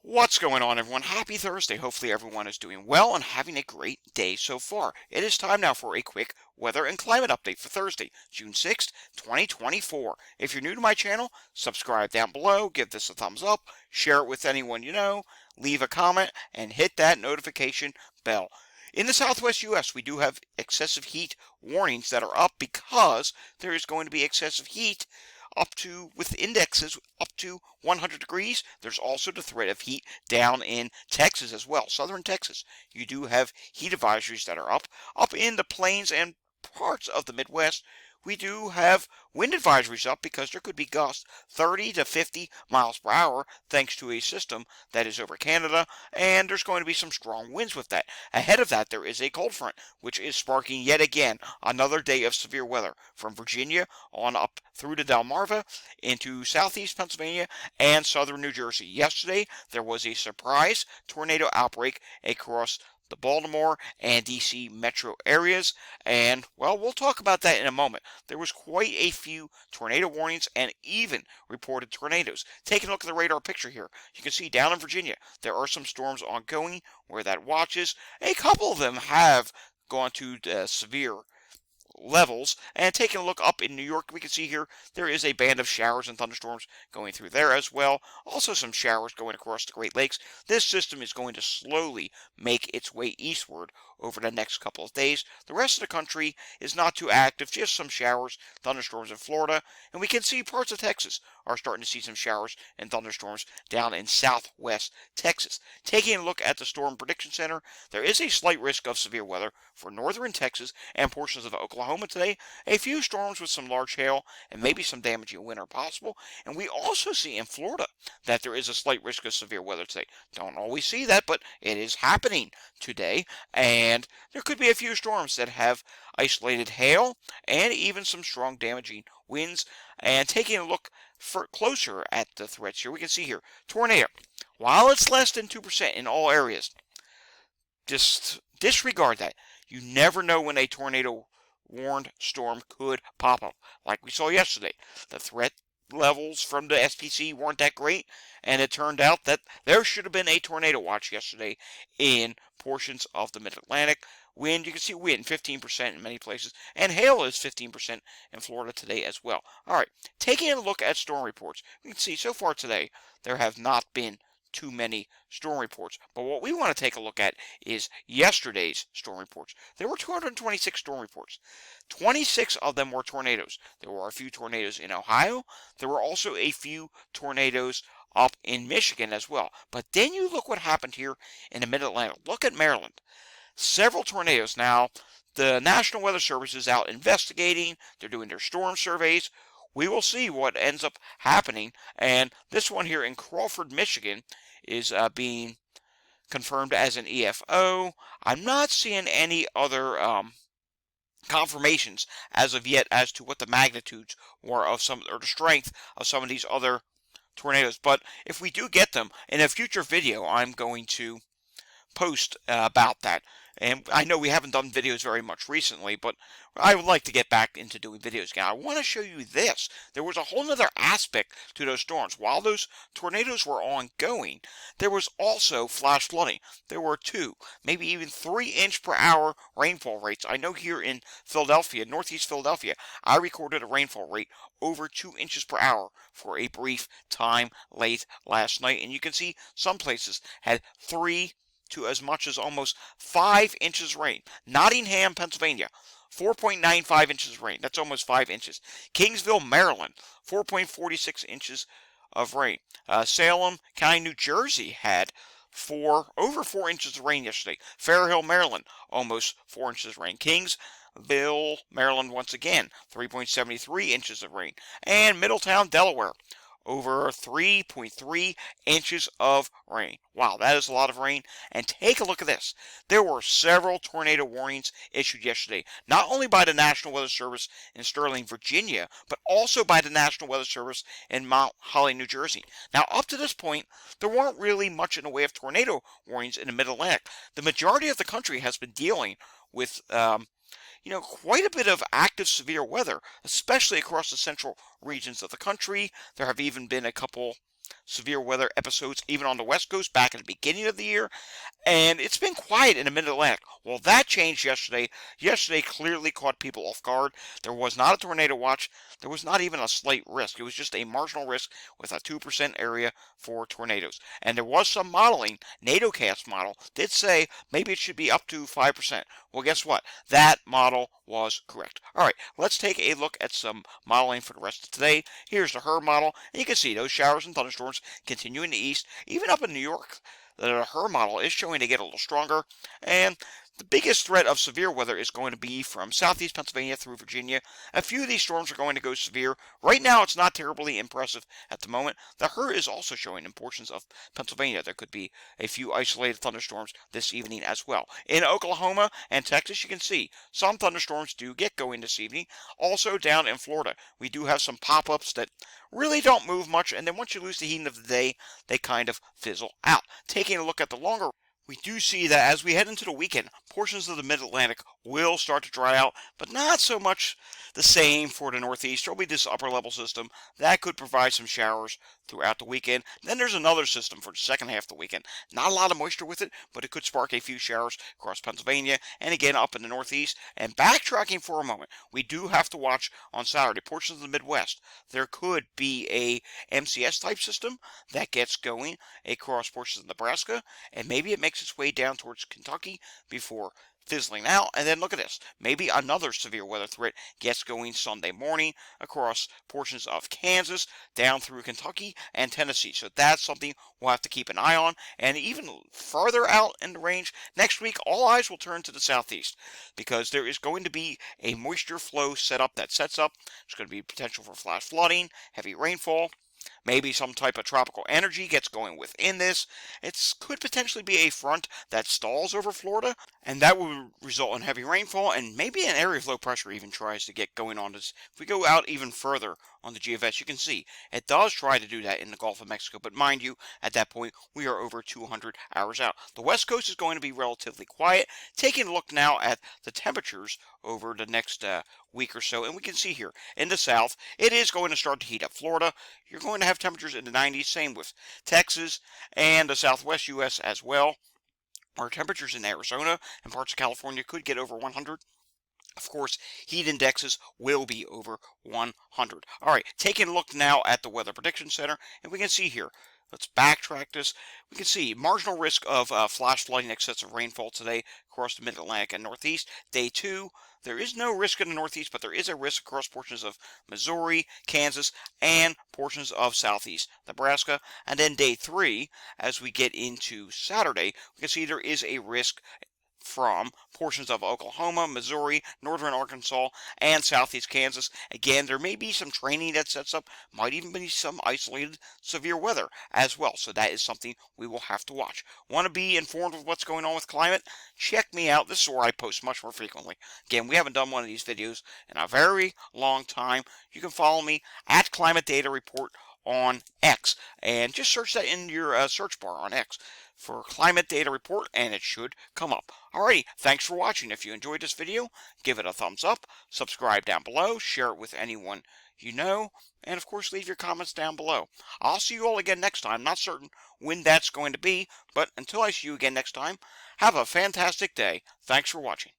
What's going on, everyone? Happy Thursday. Hopefully everyone is doing well and having a great day so far. It is time now for a quick weather and climate update for Thursday, June 6th, 2024. If you're new to my channel, subscribe down below, give this a thumbs up, share it with anyone you know, leave a comment, and hit that notification bell. In the southwest U.S., we do have excessive heat warnings that are up because there is going to be excessive heat with indexes up to 100 degrees. There's also the threat of heat down in Texas as well. Southern Texas, you do have heat advisories that are up in the plains and parts of the Midwest. We do have wind advisories up because there could be gusts 30 to 50 miles per hour thanks to a system that is over Canada, and there's going to be some strong winds with that. Ahead of that, there is a cold front, which is sparking yet again another day of severe weather from Virginia on up through to Delmarva into southeast Pennsylvania and southern New Jersey. Yesterday, there was a surprise tornado outbreak across the Baltimore and DC metro areas, and well, we'll talk about that in a moment. There was quite a few tornado warnings and even reported tornadoes. Taking a look at the radar picture here, you can see down in Virginia there are some storms ongoing where that watch is. A couple of them have gone to severe levels. And taking a look up in New York, we can see here there is a band of showers and thunderstorms going through there as well. Also some showers going across the Great Lakes. This system is going to slowly make its way eastward over the next couple of days. The rest of the country is not too active, just some showers, thunderstorms in Florida. And we can see parts of Texas are starting to see some showers and thunderstorms down in southwest Texas. Taking a look at the Storm Prediction Center, there is a slight risk of severe weather for northern Texas and portions of Oklahoma today. A few storms with some large hail and maybe some damaging wind are possible. And we also see in Florida that there is a slight risk of severe weather today. Don't always see that, but it is happening today. And there could be a few storms that have isolated hail and even some strong damaging winds. And taking a look closer at the threats here, we can see here tornado. While it's less than 2% in all areas, just disregard that. You never know when a tornado warned storm could pop up. Like we saw yesterday, the threat levels from the SPC weren't that great, and it turned out that there should have been a tornado watch yesterday in portions of the Mid-Atlantic. Wind, you can see wind 15% in many places, and hail is 15% in Florida today as well. All right, taking a look at storm reports, we can see so far today there have not been too many storm reports. But what we want to take a look at is yesterday's storm reports. There were 226 storm reports. 26 of them were tornadoes. There were a few tornadoes in Ohio. There were also a few tornadoes up in Michigan as well. But then you look what happened here in the Mid-Atlantic. Look at Maryland. Several tornadoes. Now, the National Weather Service is out investigating. They're doing their storm surveys. We will see what ends up happening. And this one here in Crawford, Michigan is being confirmed as an EFO. I'm not seeing any other confirmations as of yet as to what the magnitudes were of or the strength of some of these other tornadoes. But if we do get them in a future video, I'm going to post about that. And I know we haven't done videos very much recently, but I would like to get back into doing videos again. I want to show you this. There was a whole other aspect to those storms. While those tornadoes were ongoing, there was also flash flooding. There were 2, maybe even 3-inch per hour rainfall rates. I know here in Philadelphia, northeast Philadelphia, I recorded a rainfall rate over 2 inches per hour for a brief time late last night. And you can see some places had 3 to as much as almost 5 inches rain. Nottingham, Pennsylvania, 4.95 inches of rain. That's almost 5 inches. Kingsville, Maryland, 4.46 inches of rain. Salem County, New Jersey had over 4 inches of rain yesterday. Fairhill, Maryland, almost 4 inches of rain. Kingsville, Maryland, once again, 3.73 inches of rain. And Middletown, Delaware, over 3.3 inches of rain. Wow, that is a lot of rain. And take a look at this. There were several tornado warnings issued yesterday, not only by the National Weather Service in Sterling, Virginia, but also by the National Weather Service in Mount Holly, New Jersey. Now, up to this point, there weren't really much in the way of tornado warnings in the Mid-Atlantic. The majority of the country has been dealing with quite a bit of active severe weather, especially across the central regions of the country. There have even been a couple severe weather episodes even on the West Coast back in the beginning of the year, and it's been quiet in the Mid-Atlantic. Well, that changed yesterday. Yesterday clearly caught people off guard. There was not a tornado watch. There was not even a slight risk. It was just a marginal risk with a 2% area for tornadoes. And there was some modeling. NATOcast model did say maybe it should be up to 5%. Well, guess what? That model was correct. All right, let's take a look at some modeling for the rest of today. Here's the HER model, and you can see those showers and thunderstorms continue in the east, even up in New York. The HER model is showing to get a little stronger, and the biggest threat of severe weather is going to be from southeast Pennsylvania through Virginia. A few of these storms are going to go severe. Right now, it's not terribly impressive at the moment. The HER is also showing in portions of Pennsylvania. There could be a few isolated thunderstorms this evening as well. In Oklahoma and Texas, you can see some thunderstorms do get going this evening. Also down in Florida, we do have some pop-ups that really don't move much, and then once you lose the heat of the day, they kind of fizzle out. Taking a look at the longer, we do see that as we head into the weekend, portions of the Mid-Atlantic will start to dry out, but not so much the same for the Northeast. There'll be this upper-level system that could provide some showers throughout the weekend. Then there's another system for the second half of the weekend. Not a lot of moisture with it, but it could spark a few showers across Pennsylvania and again up in the Northeast. And backtracking for a moment, we do have to watch on Saturday portions of the Midwest. There could be a MCS-type system that gets going across portions of Nebraska, and maybe it makes its way down towards Kentucky before fizzling out. And then look at this. Maybe another severe weather threat gets going Sunday morning across portions of Kansas down through Kentucky and Tennessee. So that's something we'll have to keep an eye on. And even further out in the range, next week, all eyes will turn to the southeast because there is going to be a moisture flow setup that sets up. There's going to be potential for flash flooding, heavy rainfall. Maybe some type of tropical energy gets going within this. It could potentially be a front that stalls over Florida, and that would result in heavy rainfall, and maybe an area of low pressure even tries to get going on this. If we go out even further on the GFS, you can see it does try to do that in the Gulf of Mexico, but mind you, at that point, we are over 200 hours out. The West Coast is going to be relatively quiet. Taking a look now at the temperatures over the next week or so, and we can see here in the south, it is going to start to heat up. Florida, you're going to have temperatures in the 90s, same with Texas and the southwest U.S. as well. Our temperatures in Arizona and parts of California could get over 100. Of course, heat indexes will be over 100. All right, taking a look now at the Weather Prediction Center, and we can see here. Let's backtrack this. We can see marginal risk of flash flooding, excessive rainfall today across the Mid-Atlantic and Northeast. Day 2, there is no risk in the Northeast, but there is a risk across portions of Missouri, Kansas, and portions of Southeast Nebraska. And then Day 3, as we get into Saturday, we can see there is a risk from portions of Oklahoma, Missouri, northern Arkansas, and southeast Kansas. Again, there may be some training that sets up, might even be some isolated severe weather as well. So that is something we will have to watch. Want to be informed of what's going on with climate? Check me out. This is where I post much more frequently. Again, we haven't done one of these videos in a very long time. You can follow me at Climate Data Report on X, and just search that in your search bar on X for Climate Data Report, and it should come up. Alrighty, thanks for watching. If you enjoyed this video, give it a thumbs up, subscribe down below, share it with anyone you know, and of course leave your comments down below. I'll see you all again next time. Not certain when that's going to be, but until I see you again next time, have a fantastic day. Thanks for watching.